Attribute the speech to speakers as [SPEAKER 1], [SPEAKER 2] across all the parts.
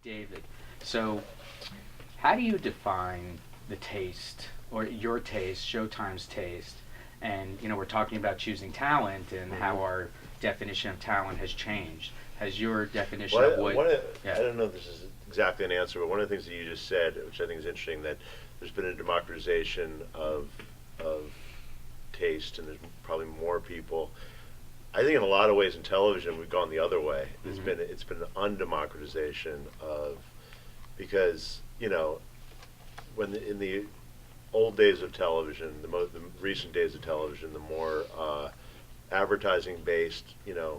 [SPEAKER 1] David, so how do you define the taste or your taste, Showtime's taste? And we're talking about choosing talent and how our definition of talent has changed. Has your definition of what?
[SPEAKER 2] I don't know if this is exactly an answer, but one of the things that you just said, which I think is interesting, that there's been a democratization of taste, and there's probably more people. I think in a lot of ways in television we've gone the other way. It's been an undemocratization of, because when in the old days of television, the recent days of television, the more advertising based,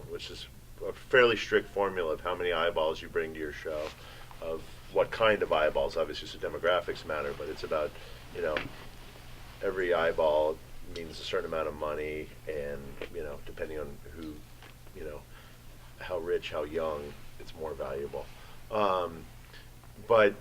[SPEAKER 2] which is a fairly strict formula of how many eyeballs you bring to your show, of what kind of eyeballs. Obviously, so demographics matter, but it's about every eyeball means a certain amount of money, and depending on who, how rich, how young, it's more valuable. But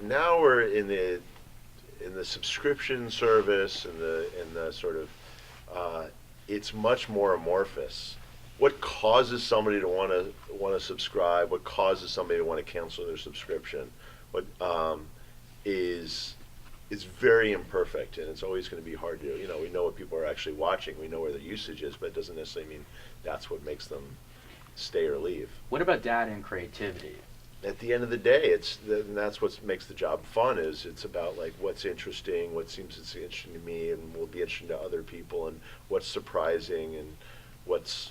[SPEAKER 2] now we're in the subscription service, and the sort of it's much more amorphous. What causes somebody to want to subscribe? What causes somebody to want to cancel their subscription? What is very imperfect, and it's always going to be hard to. We know what people are actually watching. We know where their usage is, but it doesn't necessarily mean that's what makes them stay or leave.
[SPEAKER 1] What about data and creativity?
[SPEAKER 2] At the end of the day, and that's what makes the job fun. Is it's about like what's interesting, what seems interesting to me, and will be interesting to other people, and what's surprising, and what's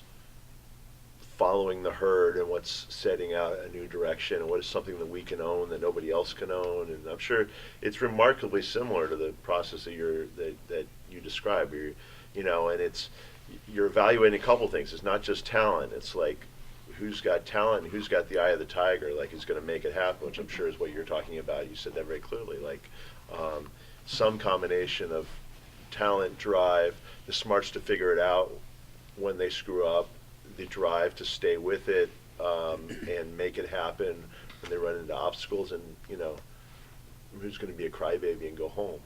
[SPEAKER 2] following the herd, and what's setting out a new direction, and what is something that we can own that nobody else can own. And I'm sure it's remarkably similar to the process that you describe. And you're evaluating a couple things. It's not just talent. It's like who's got talent and who's got the eye of the tiger, like who's going to make it happen, which I'm sure is what you're talking about. You said that very clearly. Like some combination of talent, drive, the smarts to figure it out when they screw up, the drive to stay with it and make it happen when they run into obstacles, and who's going to be a crybaby and go home,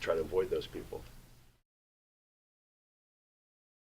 [SPEAKER 2] try to avoid those people.